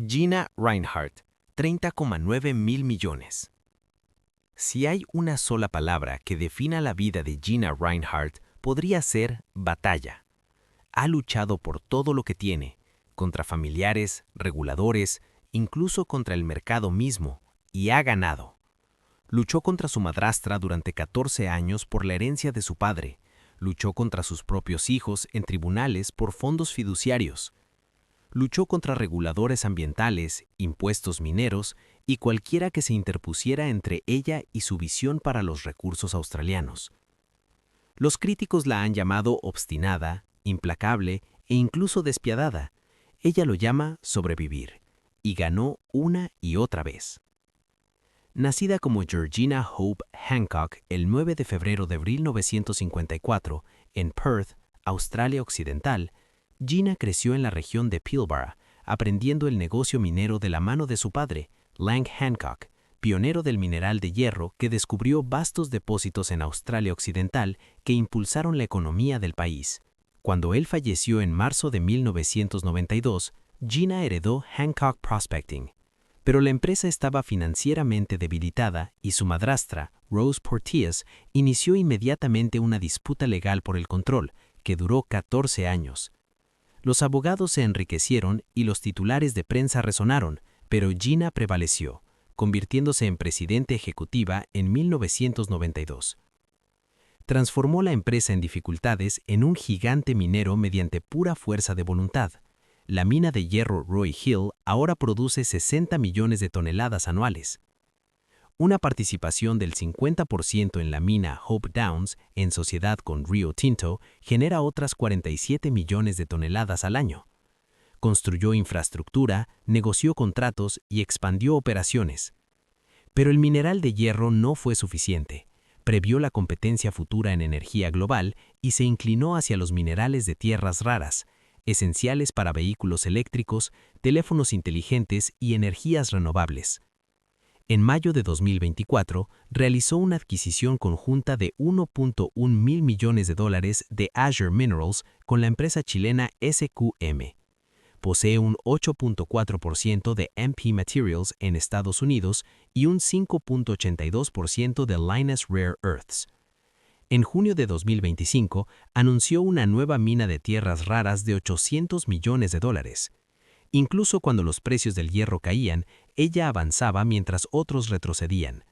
Gina Rinehart, 30,9 mil millones. Si hay una sola palabra que defina la vida de Gina Rinehart, podría ser batalla. Ha luchado por todo lo que tiene, contra familiares, reguladores, incluso contra el mercado mismo, y ha ganado. Luchó contra su madrastra durante 14 años por la herencia de su padre. Luchó contra sus propios hijos en tribunales por fondos fiduciarios. Luchó contra reguladores ambientales, impuestos mineros y cualquiera que se interpusiera entre ella y su visión para los recursos australianos. Los críticos la han llamado obstinada, implacable e incluso despiadada. Ella lo llama sobrevivir, y ganó una y otra vez. Nacida como Georgina Hope Hancock el 9 de febrero de 1954 en Perth, Australia Occidental, Gina creció en la región de Pilbara, aprendiendo el negocio minero de la mano de su padre, Lang Hancock, pionero del mineral de hierro que descubrió vastos depósitos en Australia Occidental que impulsaron la economía del país. Cuando él falleció en marzo de 1992, Gina heredó Hancock Prospecting. Pero la empresa estaba financieramente debilitada y su madrastra, Rose Porteous, inició inmediatamente una disputa legal por el control, que duró 14 años. Los abogados se enriquecieron y los titulares de prensa resonaron, pero Gina prevaleció, convirtiéndose en presidente ejecutiva en 1992. Transformó la empresa en dificultades en un gigante minero mediante pura fuerza de voluntad. La mina de hierro Roy Hill ahora produce 60 millones de toneladas anuales. Una participación del 50% en la mina Hope Downs, en sociedad con Rio Tinto, genera otras 47 millones de toneladas al año. Construyó infraestructura, negoció contratos y expandió operaciones. Pero el mineral de hierro no fue suficiente. Previó la competencia futura en energía global y se inclinó hacia los minerales de tierras raras, esenciales para vehículos eléctricos, teléfonos inteligentes y energías renovables. En mayo de 2024, realizó una adquisición conjunta de $1.1 mil millones de Azure Minerals con la empresa chilena SQM. Posee un 8.4% de MP Materials en Estados Unidos y un 5.82% de Lynas Rare Earths. En junio de 2025, anunció una nueva mina de tierras raras de $800 millones. Incluso cuando los precios del hierro caían, ella avanzaba mientras otros retrocedían.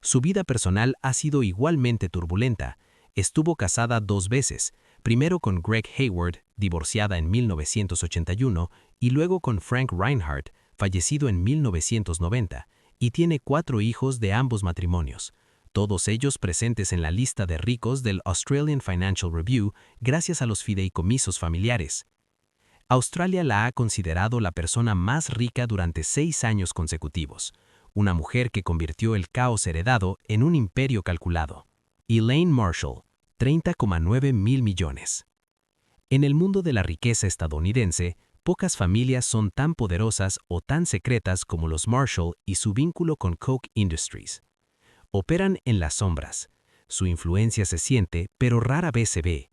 Su vida personal ha sido igualmente turbulenta. Estuvo casada 2 veces, primero con Greg Hayward, divorciada en 1981, y luego con Frank Rinehart, fallecido en 1990, y tiene 4 hijos de ambos matrimonios, todos ellos presentes en la lista de ricos del Australian Financial Review gracias a los fideicomisos familiares. Australia la ha considerado la persona más rica durante 6 años consecutivos, una mujer que convirtió el caos heredado en un imperio calculado. Elaine Marshall, 30,9 mil millones. En el mundo de la riqueza estadounidense, pocas familias son tan poderosas o tan secretas como los Marshall y su vínculo con Koch Industries. Operan en las sombras. Su influencia se siente, pero rara vez se ve.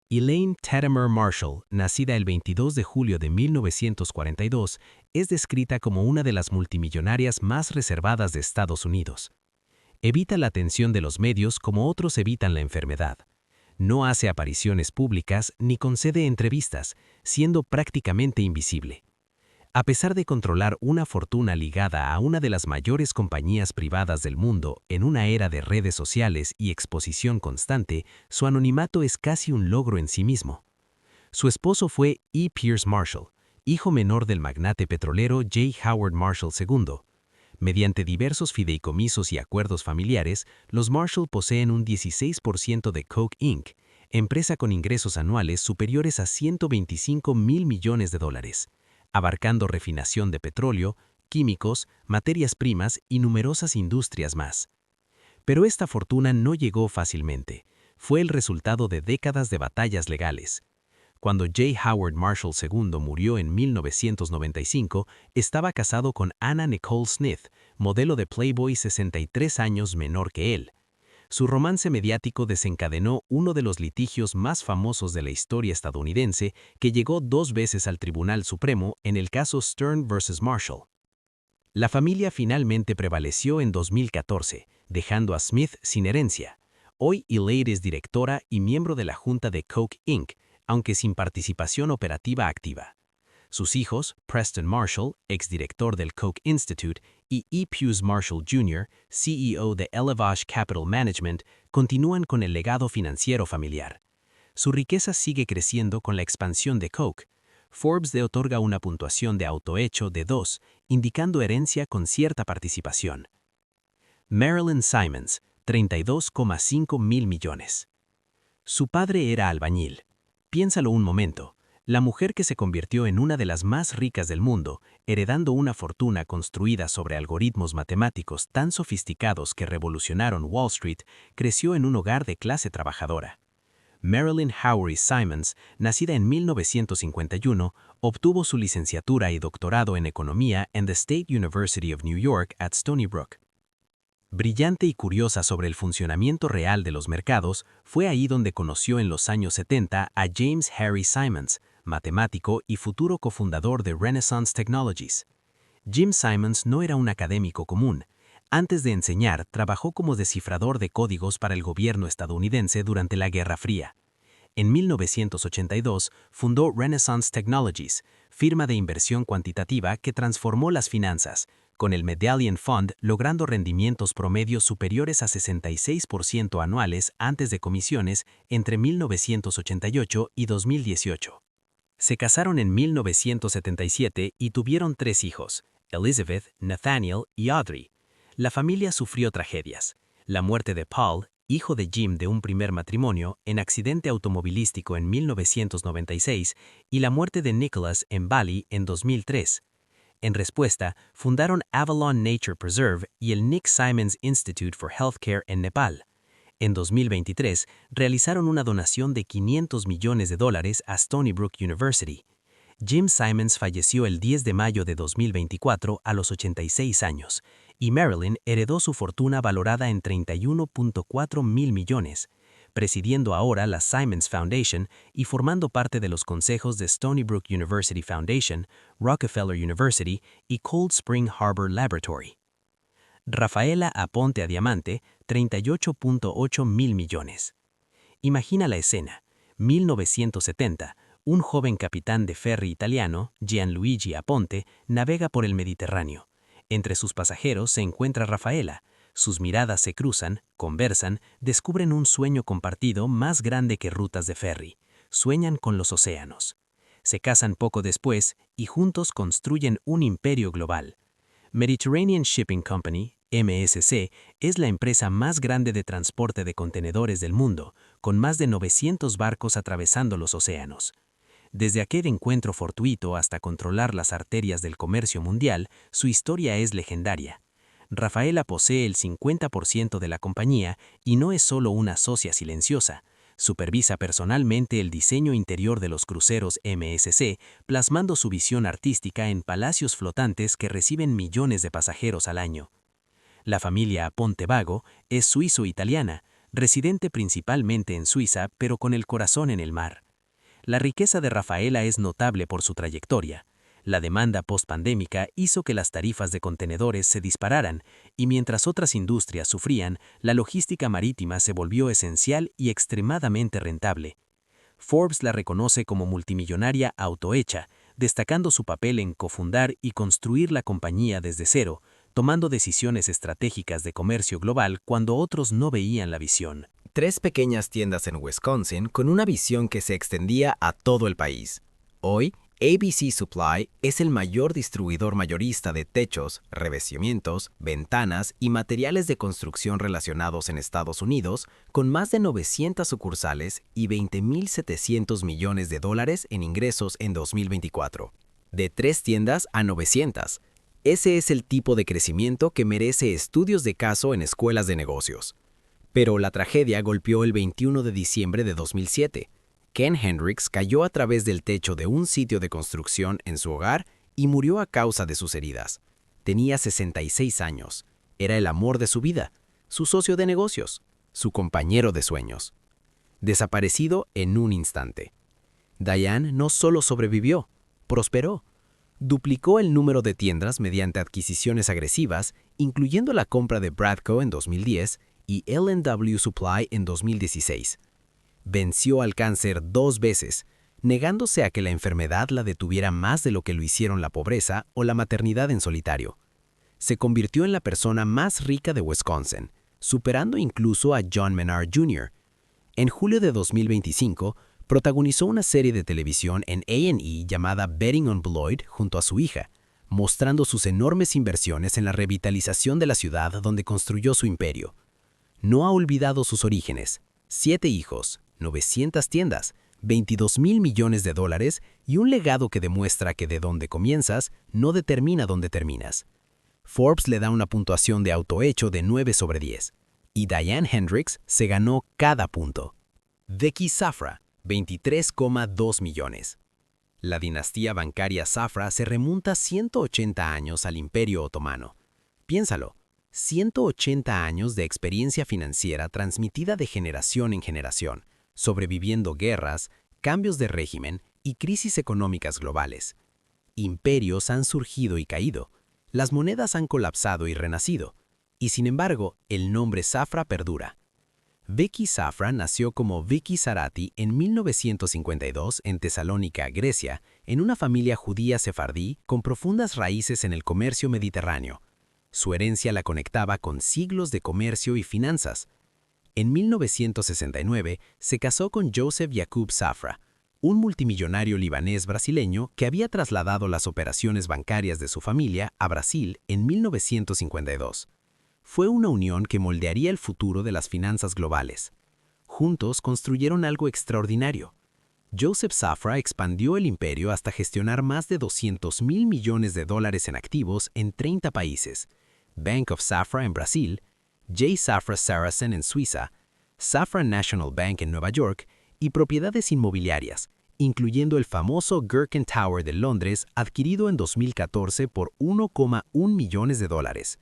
Elaine Tademar Marshall, nacida el 22 de julio de 1942, es descrita como una de las multimillonarias más reservadas de Estados Unidos. Evita la atención de los medios como otros evitan la enfermedad. No hace apariciones públicas ni concede entrevistas, siendo prácticamente invisible. A pesar de controlar una fortuna ligada a una de las mayores compañías privadas del mundo en una era de redes sociales y exposición constante, su anonimato es casi un logro en sí mismo. Su esposo fue E. Pierce Marshall, hijo menor del magnate petrolero J. Howard Marshall II. Mediante diversos fideicomisos y acuerdos familiares, los Marshall poseen un 16% de Koch Inc., empresa con ingresos anuales superiores a $125 mil millones, abarcando refinación de petróleo, químicos, materias primas y numerosas industrias más. Pero esta fortuna no llegó fácilmente. Fue el resultado de décadas de batallas legales. Cuando J. Howard Marshall II murió en 1995, estaba casado con Anna Nicole Smith, modelo de Playboy 63 años menor que él. Su romance mediático desencadenó uno de los litigios más famosos de la historia estadounidense que llegó 2 veces al Tribunal Supremo en el caso Stern vs. Marshall. La familia finalmente prevaleció en 2014, dejando a Smith sin herencia. Hoy Elaine es directora y miembro de la junta de Coke Inc., aunque sin participación operativa activa. Sus hijos, Preston Marshall, exdirector del Koch Institute, y E. Pius Marshall Jr., CEO de Elevage Capital Management, continúan con el legado financiero familiar. Su riqueza sigue creciendo con la expansión de Koch. Forbes le otorga una puntuación de autohecho de 2, indicando herencia con cierta participación. Marilyn Simons, 32,5 mil millones. Su padre era albañil. Piénsalo un momento. La mujer que se convirtió en una de las más ricas del mundo, heredando una fortuna construida sobre algoritmos matemáticos tan sofisticados que revolucionaron Wall Street, creció en un hogar de clase trabajadora. Marilyn Howery Simons, nacida en 1951, obtuvo su licenciatura y doctorado en economía en the State University of New York at Stony Brook. Brillante y curiosa sobre el funcionamiento real de los mercados, fue ahí donde conoció en los años 70 a James Harry Simons, matemático y futuro cofundador de Renaissance Technologies. Jim Simons no era un académico común. Antes de enseñar, trabajó como descifrador de códigos para el gobierno estadounidense durante la Guerra Fría. En 1982 fundó Renaissance Technologies, firma de inversión cuantitativa que transformó las finanzas, con el Medallion Fund logrando rendimientos promedios superiores a 66% anuales antes de comisiones entre 1988 y 2018. Se casaron en 1977 y tuvieron 3 hijos, Elizabeth, Nathaniel y Audrey. La familia sufrió tragedias. La muerte de Paul, hijo de Jim de un primer matrimonio, en accidente automovilístico en 1996, y la muerte de Nicholas en Bali en 2003. En respuesta, fundaron Avalon Nature Preserve y el Nick Simons Institute for Healthcare en Nepal. En 2023, realizaron una donación de $500 millones a Stony Brook University. Jim Simons falleció el 10 de mayo de 2024 a los 86 años, y Marilyn heredó su fortuna valorada en 31.4 mil millones, presidiendo ahora la Simons Foundation y formando parte de los consejos de Stony Brook University Foundation, Rockefeller University y Cold Spring Harbor Laboratory. Rafaela Aponte a Diamante, 38.8 mil millones. Imagina la escena. 1970, un joven capitán de ferry italiano, Gianluigi Aponte, navega por el Mediterráneo. Entre sus pasajeros se encuentra Rafaela. Sus miradas se cruzan, conversan, descubren un sueño compartido más grande que rutas de ferry. Sueñan con los océanos. Se casan poco después y juntos construyen un imperio global. Mediterranean Shipping Company, MSC, es la empresa más grande de transporte de contenedores del mundo, con más de 900 barcos atravesando los océanos. Desde aquel encuentro fortuito hasta controlar las arterias del comercio mundial, su historia es legendaria. Rafaela posee el 50% de la compañía y no es solo una socia silenciosa. Supervisa personalmente el diseño interior de los cruceros MSC, plasmando su visión artística en palacios flotantes que reciben millones de pasajeros al año. La familia Aponte Vago es suizo-italiana, residente principalmente en Suiza, pero con el corazón en el mar. La riqueza de Rafaela es notable por su trayectoria. La demanda post-pandémica hizo que las tarifas de contenedores se dispararan, y mientras otras industrias sufrían, la logística marítima se volvió esencial y extremadamente rentable. Forbes la reconoce como multimillonaria autohecha, destacando su papel en cofundar y construir la compañía desde cero, tomando decisiones estratégicas de comercio global cuando otros no veían la visión. 3 pequeñas tiendas en Wisconsin con una visión que se extendía a todo el país. Hoy, ABC Supply es el mayor distribuidor mayorista de techos, revestimientos, ventanas y materiales de construcción relacionados en Estados Unidos, con más de 900 sucursales y $20.700 millones en ingresos en 2024. De 3 tiendas a 900. Ese es el tipo de crecimiento que merece estudios de caso en escuelas de negocios. Pero la tragedia golpeó el 21 de diciembre de 2007. Ken Hendricks cayó a través del techo de un sitio de construcción en su hogar y murió a causa de sus heridas. Tenía 66 años. Era el amor de su vida, su socio de negocios. su compañero de sueños. Desaparecido en un instante. Diane no solo sobrevivió, prosperó. Duplicó el número de tiendas mediante adquisiciones agresivas, incluyendo la compra de Bradco en 2010 y L&W Supply en 2016. Venció al cáncer 2 veces, negándose a que la enfermedad la detuviera más de lo que lo hicieron la pobreza o la maternidad en solitario. Se convirtió en la persona más rica de Wisconsin, superando incluso a John Menard Jr. En julio de 2025, protagonizó una serie de televisión en A&E llamada Betting on Beloit junto a su hija, mostrando sus enormes inversiones en la revitalización de la ciudad donde construyó su imperio. No ha olvidado sus orígenes: 7 hijos, 900 tiendas, $22,000 millones y un legado que demuestra que de donde comienzas no determina dónde terminas. Forbes le da una puntuación de autohecho de 9 sobre 10, y Diane Hendricks se ganó cada punto. Vicky Safra, 23,2 millones. La dinastía bancaria Safra se remonta 180 años al Imperio Otomano. Piénsalo, 180 años de experiencia financiera transmitida de generación en generación, sobreviviendo guerras, cambios de régimen y crisis económicas globales. Imperios han surgido y caído, las monedas han colapsado y renacido, y sin embargo, el nombre Safra perdura. Vicky Safra nació como Vicky Zarati en 1952 en Tesalónica, Grecia, en una familia judía sefardí con profundas raíces en el comercio mediterráneo. Su herencia la conectaba con siglos de comercio y finanzas. En 1969 se casó con Joseph Yacoub Safra, un multimillonario libanés brasileño que había trasladado las operaciones bancarias de su familia a Brasil en 1952. Fue una unión que moldearía el futuro de las finanzas globales. Juntos construyeron algo extraordinario. Joseph Safra expandió el imperio hasta gestionar más de $200,000 millones en activos en 30 países: Bank of Safra en Brasil, J. Safra Saracen en Suiza, Safra National Bank en Nueva York y propiedades inmobiliarias, incluyendo el famoso Gherkin Tower de Londres, adquirido en 2014 por $1,1 millones.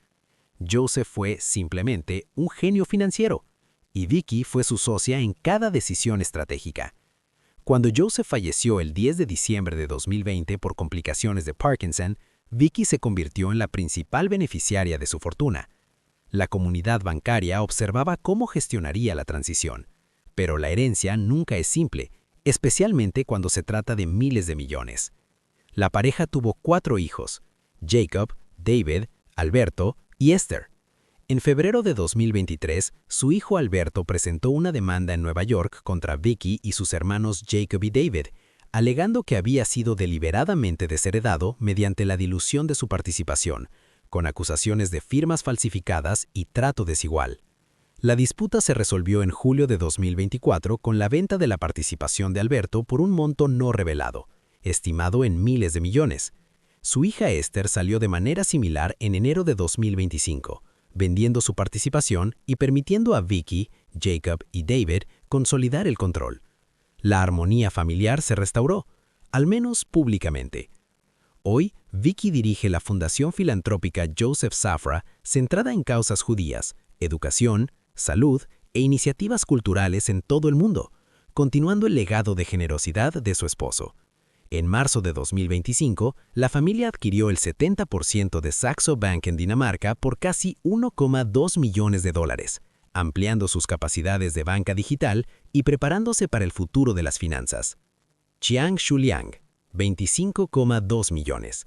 Joseph fue simplemente un genio financiero, y Vicky fue su socia en cada decisión estratégica. Cuando Joseph falleció el 10 de diciembre de 2020 por complicaciones de Parkinson, Vicky se convirtió en la principal beneficiaria de su fortuna. La comunidad bancaria observaba cómo gestionaría la transición, pero la herencia nunca es simple, especialmente cuando se trata de miles de millones. La pareja tuvo 4 hijos: Jacob, David, Alberto y Esther. En febrero de 2023, su hijo Alberto presentó una demanda en Nueva York contra Vicky y sus hermanos Jacob y David, alegando que había sido deliberadamente desheredado mediante la dilución de su participación, con acusaciones de firmas falsificadas y trato desigual. La disputa se resolvió en julio de 2024 con la venta de la participación de Alberto por un monto no revelado, estimado en miles de millones. Su hija Esther salió de manera similar en enero de 2025, vendiendo su participación y permitiendo a Vicky, Jacob y David consolidar el control. La armonía familiar se restauró, al menos públicamente. Hoy, Vicky dirige la fundación filantrópica Joseph Safra, centrada en causas judías, educación, salud e iniciativas culturales en todo el mundo, continuando el legado de generosidad de su esposo. En marzo de 2025, la familia adquirió el 70% de Saxo Bank en Dinamarca por casi $1,2 millones, ampliando sus capacidades de banca digital y preparándose para el futuro de las finanzas. Chiang Shuliang, 25,2 millones.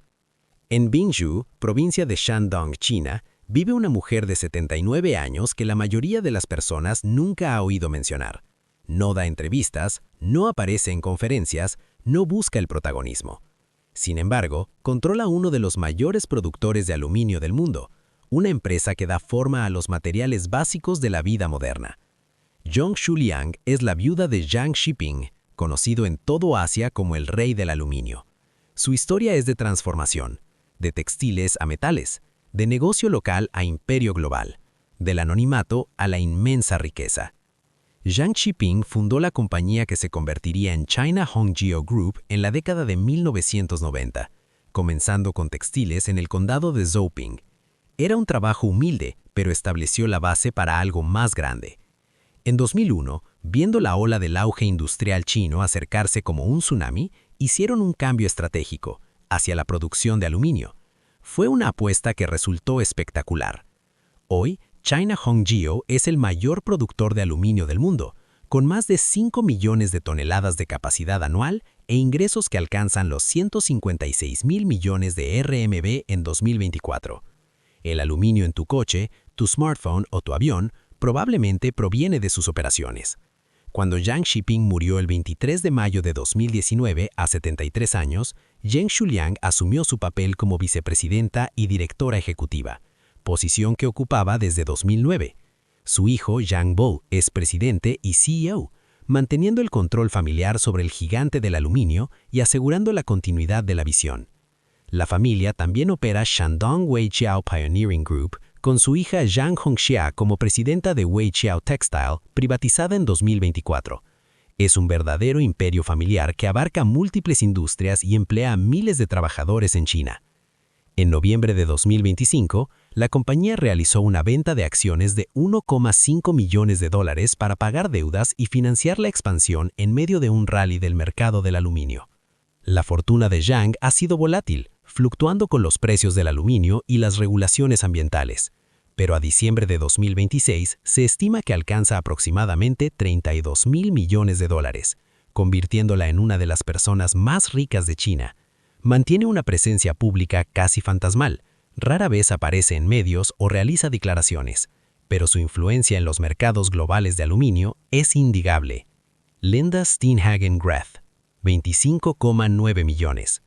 En Bingzhou, provincia de Shandong, China, vive una mujer de 79 años que la mayoría de las personas nunca ha oído mencionar. No da entrevistas, no aparece en conferencias, no busca el protagonismo. Sin embargo, controla uno de los mayores productores de aluminio del mundo, una empresa que da forma a los materiales básicos de la vida moderna. Zhong Shuliang es la viuda de Zhang Xiping, conocido en todo Asia como el rey del aluminio. Su historia es de transformación, de textiles a metales, de negocio local a imperio global, del anonimato a la inmensa riqueza. Zhang Xiping fundó la compañía que se convertiría en China Hongjio Group en la década de 1990, comenzando con textiles en el condado de Zhouping. Era un trabajo humilde, pero estableció la base para algo más grande. En 2001, viendo la ola del auge industrial chino acercarse como un tsunami, hicieron un cambio estratégico hacia la producción de aluminio. Fue una apuesta que resultó espectacular. Hoy, China Hongjiu es el mayor productor de aluminio del mundo, con más de 5 millones de toneladas de capacidad anual e ingresos que alcanzan los 156.000 millones de RMB en 2024. El aluminio en tu coche, tu smartphone o tu avión probablemente proviene de sus operaciones. Cuando Jiang Xiping murió el 23 de mayo de 2019 a 73 años, Zheng Xueliang asumió su papel como vicepresidenta y directora ejecutiva, posición que ocupaba desde 2009. Su hijo, Yang Bo, es presidente y CEO, manteniendo el control familiar sobre el gigante del aluminio y asegurando la continuidad de la visión. La familia también opera Shandong Weiqiao Pioneering Group, con su hija Zhang Hongxia como presidenta de Weiqiao Textile, privatizada en 2024. Es un verdadero imperio familiar que abarca múltiples industrias y emplea a miles de trabajadores en China. En noviembre de 2025, la compañía realizó una venta de acciones de $1,5 millones para pagar deudas y financiar la expansión en medio de un rally del mercado del aluminio. La fortuna de Zhang ha sido volátil, fluctuando con los precios del aluminio y las regulaciones ambientales, pero a diciembre de 2026 se estima que alcanza aproximadamente $32.000 millones, convirtiéndola en una de las personas más ricas de China. Mantiene una presencia pública casi fantasmal, rara vez aparece en medios o realiza declaraciones, pero su influencia en los mercados globales de aluminio es indudable. Linda Steenhagen Grath, 25,9 millones.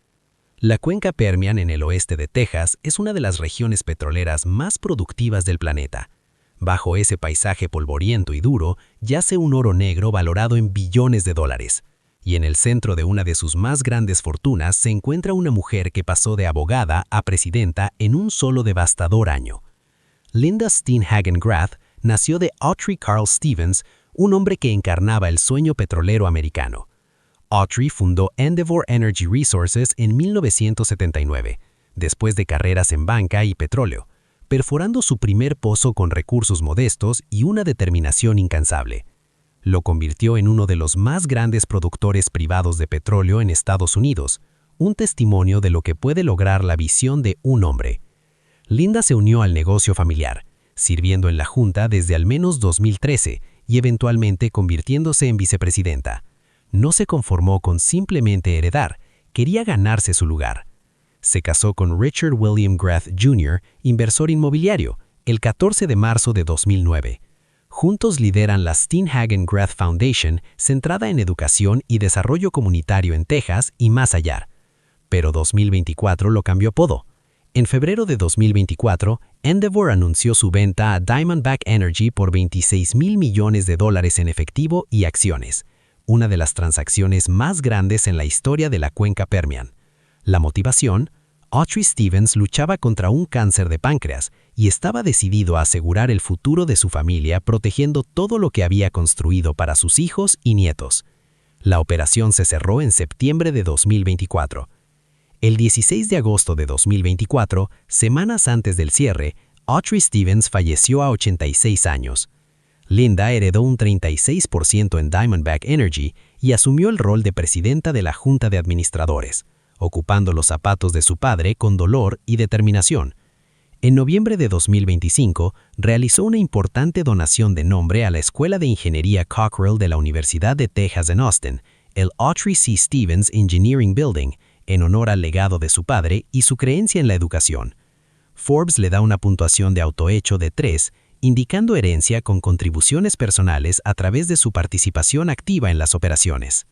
La cuenca Permian en el oeste de Texas es una de las regiones petroleras más productivas del planeta. Bajo ese paisaje polvoriento y duro yace un oro negro valorado en billones de dólares. Y en el centro de una de sus más grandes fortunas se encuentra una mujer que pasó de abogada a presidenta en un solo devastador año. Linda Steenhagen Grath nació de Autry Carl Stevens, un hombre que encarnaba el sueño petrolero americano. Autry fundó Endeavour Energy Resources en 1979, después de carreras en banca y petróleo, perforando su primer pozo con recursos modestos y una determinación incansable. Lo convirtió en uno de los más grandes productores privados de petróleo en Estados Unidos, un testimonio de lo que puede lograr la visión de un hombre. Linda se unió al negocio familiar, sirviendo en la junta desde al menos 2013 y eventualmente convirtiéndose en vicepresidenta. No se conformó con simplemente heredar, quería ganarse su lugar. Se casó con Richard William Grath Jr., inversor inmobiliario, el 14 de marzo de 2009. Juntos lideran la Steenhagen Grath Foundation, centrada en educación y desarrollo comunitario en Texas y más allá. Pero 2024 lo cambió todo. En febrero de 2024, Endeavour anunció su venta a Diamondback Energy por $26.000 millones en efectivo y acciones, una de las transacciones más grandes en la historia de la cuenca Permian. La motivación: Autry Stevens luchaba contra un cáncer de páncreas y estaba decidido a asegurar el futuro de su familia protegiendo todo lo que había construido para sus hijos y nietos. La operación se cerró en septiembre de 2024. El 16 de agosto de 2024, semanas antes del cierre, Autry Stevens falleció a 86 años. Linda heredó un 36% en Diamondback Energy y asumió el rol de presidenta de la Junta de Administradores, ocupando los zapatos de su padre con dolor y determinación. En noviembre de 2025, realizó una importante donación de nombre a la Escuela de Ingeniería Cockrell de la Universidad de Texas en Austin, el Autry C. Stevens Engineering Building, en honor al legado de su padre y su creencia en la educación. Forbes le da una puntuación de autohecho de 3, indicando herencia con contribuciones personales a través de su participación activa en las operaciones.